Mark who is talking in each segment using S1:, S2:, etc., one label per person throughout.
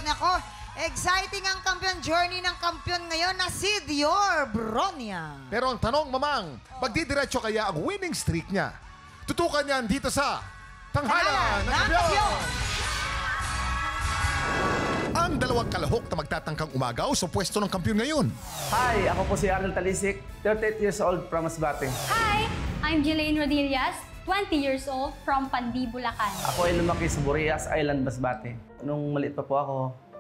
S1: Nako, exciting ang kampiyon journey ng kampiyon ngayon na si Dior Bronya.
S2: Pero ang tanong, Mamang, magdidiretso kaya ang winning streak niya? Tutukan niyan dito sa Tanghalan ng Kampiyon! Ang dalawang kalahok na magtatangkang umagaw sa pwesto ng kampiyon ngayon.
S3: Hi, ako po si Arnel Talisik, 38 years old from Masbate.
S4: Hi, I'm Jelaine Rodillas, 20 years old from Pandi, Bulacan.
S3: Ako ay lumaki sa Burias Island, Masbate. Nung maliit pa po ako,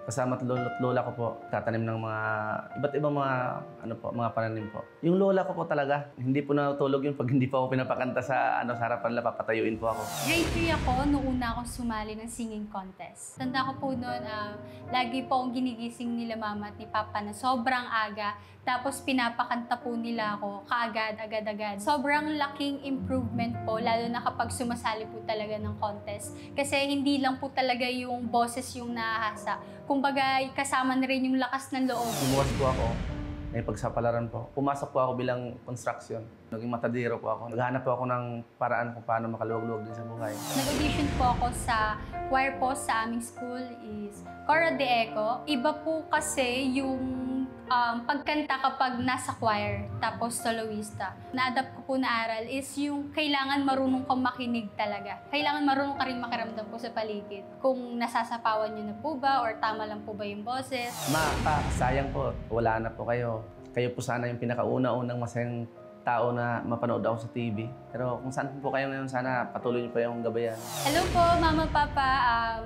S3: kasama at lola ko po, tatanim ng mga iba't ibang mga pananim po. Yung lola ko po talaga, hindi po natulog yun pag hindi po ako pinapakanta sa harapan nila, papatayuin po ako.
S4: Grade 3 ako noong una akong sumali ng singing contest. Tanda ko po noon, lagi po akong ginigising nila mama at ni papa na sobrang aga. Tapos pinapakanta po nila ako kaagad, agad-agad. Sobrang laking improvement po, lalo na kapag sumasali po talaga ng contest. Kasi hindi lang po talaga yung boses yung nahahasa. Kumbaga, kasama na rin yung lakas ng loob.
S3: Lumuwas po ako, may pagsapalaran po. Pumasok po ako bilang construction. Naging matadero po ako. Naghanap po ako ng paraan kung paano makaluwag-luwag din sa buhay.
S4: Nag-audition po ako sa choir po sa aming school is Cora de Eco. Iba po kasi yung pagkanta kapag nasa choir, tapos soloista. Na-adapt ko po na aral is yung kailangan marunong kang makinig talaga. Kailangan marunong ka rin makiramdam po sa paligid. Kung nasasapawan nyo na po ba or tama lang po ba yung boses.
S3: Sayang po, wala na po kayo. Kayo po sana yung pinakauna-unang masayang tao na mapanood ako sa TV. Pero kung saan po kayo ngayon, sana patuloy niyo pa yung gabayan.
S4: Hello po, Mama, Papa.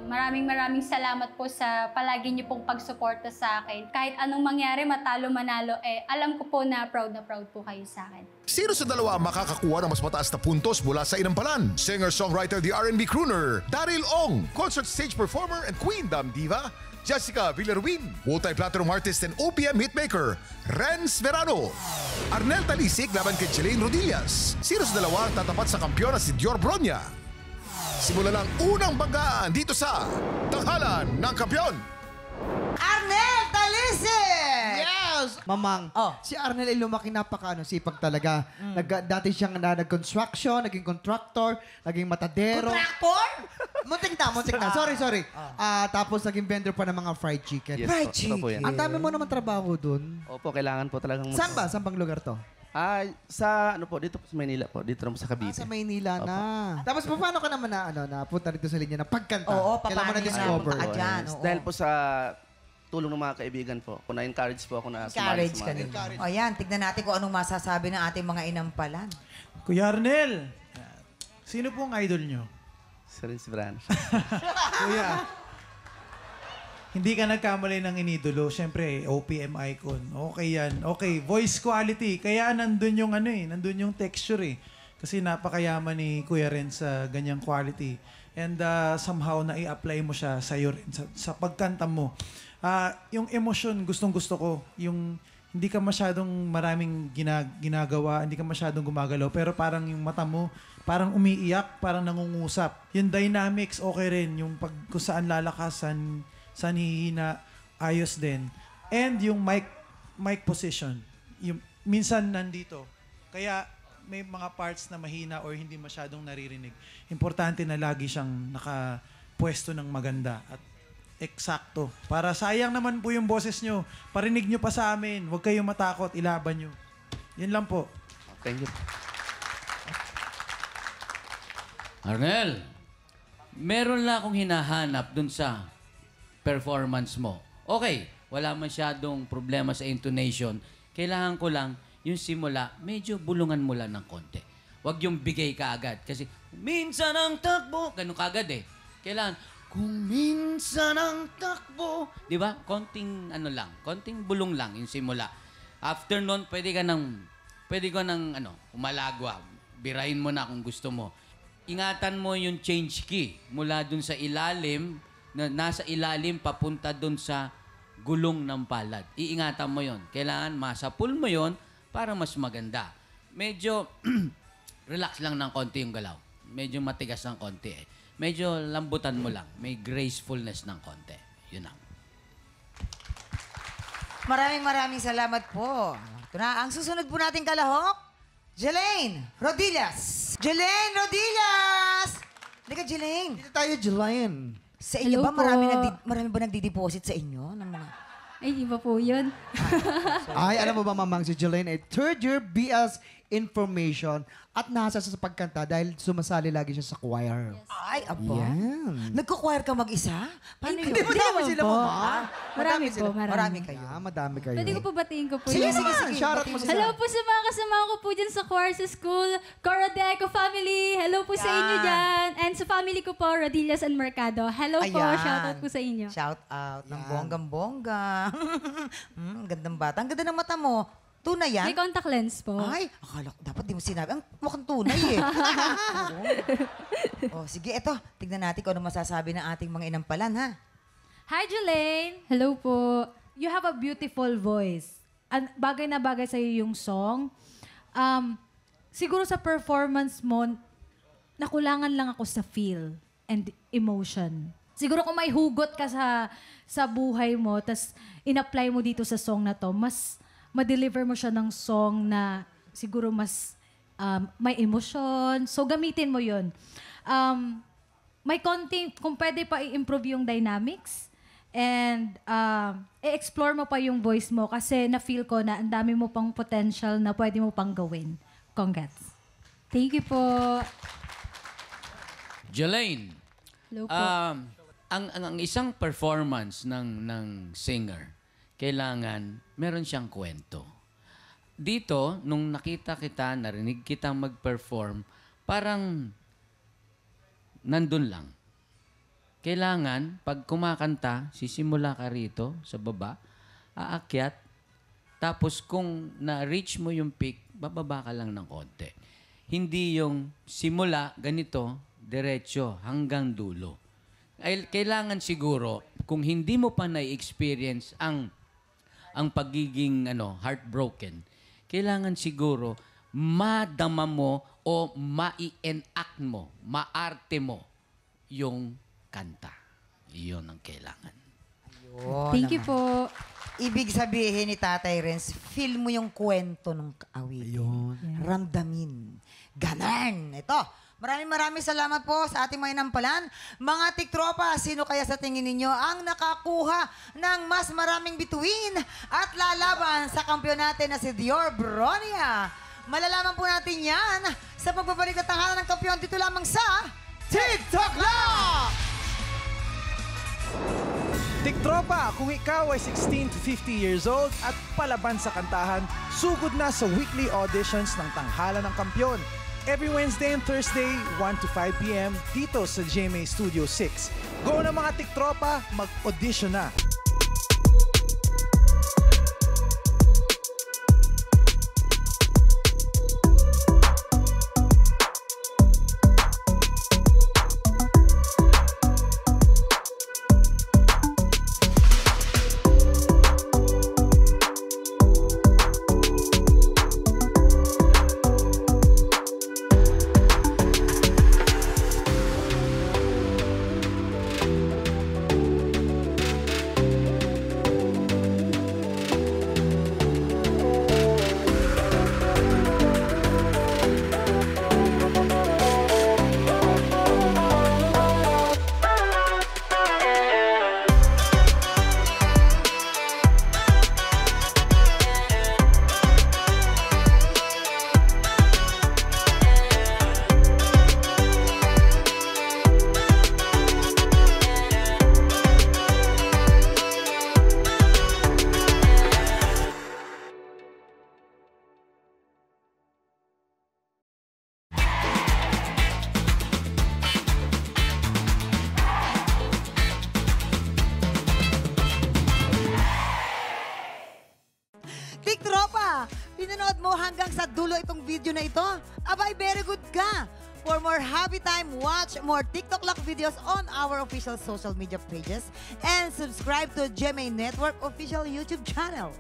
S4: Maraming salamat po sa palagi niyo pong pagsuporta sa akin. Kahit anong mangyari, matalo, manalo, alam ko po na proud po kayo sa akin.
S2: Sino sa dalawa ang makakakuha ng mas mataas na puntos mula sa inampalan? Singer-songwriter, the R&B crooner, Daryl Ong, concert stage performer and queendom diva, Jessica Villaruin, multi-platinum artist and OPM hitmaker, Renz Verano. Arnel Talisik laban kay Jelaine Rodillas. Sino sa dalawa ang tatapat sa kampiyon na si Dior Bronya? Simula lang unang banggaan dito sa Tanghalan ng Kampiyon.
S1: Arnel Talisik!
S5: Yes! Mamang, si Arnel ay lumaki sipag talaga. Dati siyang nag-construction, naging contractor, naging matadero.
S1: Contractor?
S5: Muntik na. Sorry. Tapos naging vendor pa ng mga fried chicken.
S3: Yes,
S1: Fried
S3: po. Ito po
S1: chicken.
S3: yan.
S5: Ang dami mo naman trabaho dun.
S3: Opo, kailangan po talagang...
S5: Saan ba? Saan bang lugar to?
S3: Dito po sa Maynila po. Dito naman sa Cavite.
S5: Sa Maynila na. Tapos paano ka naman napunta dito sa linya ng pagkanta?
S1: Oo,
S5: Kailan mo
S1: paano
S5: na-discover?
S1: yun? Dyan, oo.
S3: Dahil po sa tulong ng mga kaibigan po, kung na-encourage po ako na sumali
S1: Encourage
S3: sa
S1: ka
S3: mga
S1: din.
S3: ganyan.
S1: O yan, tignan natin kung anong masasabi ng ating mga inampalan.
S6: Kuya Arnel, sino pong idol nyo?
S3: Sa Renz Verano.
S6: Kuya, hindi ka nagkamali ng inidolo. Siyempre, OPM icon. Okay yan. Okay, voice quality. Kaya nandun yung nandun yung texture eh. Kasi napakayaman ni Kuya Renz sa ganyang quality. And somehow na i-apply mo siya sa'yo rin, sa pagkanta mo. Yung emosyon, gustong-gusto ko. Yung hindi ka masyadong maraming ginagawa, hindi ka masyadong gumagalaw, pero parang yung mata mo, parang umiiyak, parang nangungusap. Yung dynamics, okay rin. Yung kung saan lalakas, saan hihina, ayos din. And yung mic position, yung minsan nandito. Kaya may mga parts na mahina or hindi masyadong naririnig. Importante na lagi siyang nakapwesto ng maganda at eksakto. Para sayang naman po yung boses nyo. Parinig nyo pa sa amin. Huwag kayong matakot. Ilaban nyo. Yan lang po.
S3: Thank you.
S7: Arnel, meron lang akong hinahanap dun sa performance mo. Okay, wala masyadong problema sa intonation. Kailangan ko lang yung simula, medyo bulungan mo lang ng konti. Huwag yung bigay ka agad. Kasi, minsan ang takbo, ganun ka agad eh. Kailangan, kung minsan ang takbo. Di ba? Konting konting bulong lang yung simula. After nun, pwede ka nang umalagwa. Birahin mo na kung gusto mo. Ingatan mo yung change key mula dun sa ilalim, nasa ilalim papunta dun sa gulong ng palad. Iingatan mo yon. Kailangan masapul mo yon para mas maganda. Medyo relax lang ng konti yung galaw. Medyo matigas ng konti eh. Medyo lambutan mo lang. May gracefulness ng konti. Yun lang.
S1: Maraming salamat po. Ito na, ang susunod po nating kalahok, Jelaine Rodillas. Jelaine Rodillas! Halika, Jelaine.
S5: Dito tayo, Jelaine.
S1: Sa inyo
S4: Hello
S1: ba, marami,
S4: po.
S1: marami ba nagdi-deposit sa inyo? Ng mga...
S4: Ay, iba po yun.
S5: Ay, alam mo ba, Mamang, si Jelaine ay third year BS Information at nasa sa pagkanta dahil sumasali lagi siya sa choir.
S1: Ay, aba.
S5: Yan.
S1: Nagko-choir ka mag-isa? Paano yun?
S5: Hindi, madami sila,
S4: po.
S5: Mama.
S4: Marami
S5: sila.
S4: po, marami.
S1: Marami kayo.
S5: Madami kayo.
S4: Pwede ko po batiin ko po
S1: Sige,
S4: yun.
S1: sige, sige.
S5: Shoutout
S1: Batiin
S5: mo
S1: mo
S5: sila.
S4: Hello po sa mga kasama ko po dyan sa choir sa school. Cora Deco family. Hello po sa inyo
S1: Yan.
S4: dyan. And sa family ko po, Rodillas and Mercado. Hello po.
S1: Ayan.
S4: Shoutout po sa inyo.
S1: Shout out ng bonggang-bongga. Gandang bata. Ang ganda ng mata mo. Tunay yan?
S4: May contact lens po.
S1: Ay, akala ko dapat di mo sinabi. Ang mukhang tunay eh. Oh, sige, eto. Tignan natin kung ano masasabi ng ating mga inampalan, ha?
S8: Hi, Jelaine!
S4: Hello po.
S8: You have a beautiful voice. Bagay na bagay sa'yo yung song. Siguro sa performance mo, nakulangan lang ako sa feel and emotion. Siguro kung may hugot ka sa buhay mo, tas in-apply mo dito sa song na to, mas ma-deliver mo siya ng song na siguro mas may emosyon. So, gamitin mo yun. May konting, kung pwede pa i-improve yung dynamics and i-explore mo pa yung voice mo kasi na-feel ko na ang dami mo pang potential na pwede mo pang gawin. Congrats.
S4: Thank you po.
S7: Jelaine,
S4: Hello po.
S7: ang isang performance ng singer, kailangan meron siyang kwento. Dito, nung nakita kita, narinig kitang mag-perform, parang nandun lang. Kailangan, pag kumakanta, sisimula ka rito sa baba, aakyat, tapos kung na-reach mo yung peak, bababa ka lang ng konti. Hindi yung simula, ganito, diretso, hanggang dulo. Kailangan siguro, kung hindi mo pa na-experience ang pagiging heartbroken, kailangan siguro madama mo o mai-enact mo, maarte mo yung kanta. Iyon ang kailangan.
S1: Yun
S4: Thank you
S1: naman.
S4: po.
S1: Ibig sabihin ni Tatay Renz, feel mo yung kwento ng awitin. Ramdamin. Ganon. Ito. Maraming salamat po sa ating mga inampalan. Mga tiktropa, sino kaya sa tingin ninyo ang nakakuha ng mas maraming bituin at lalaban sa kampiyon natin na si Dior Bronia? Malalaman po natin yan sa pagbabalik na tanghalan ng kampiyon dito lamang sa TikTok Lock!
S9: Tiktropa, kung ikaw ay 16 to 50 years old at palaban sa kantahan, sugod na sa weekly auditions ng Tanghalan ng Kampiyon. Every Wednesday and Thursday, 1 to 5 p.m. dito sa GMA Studio 6. Go na mga tiktropa, mag-audition na!
S1: Tiktropa, pinanood mo hanggang sa dulo itong video na ito? Abay, very good ka! For more happy time, watch more TikTok Lock videos on our official social media pages and subscribe to GMA Network official YouTube channel.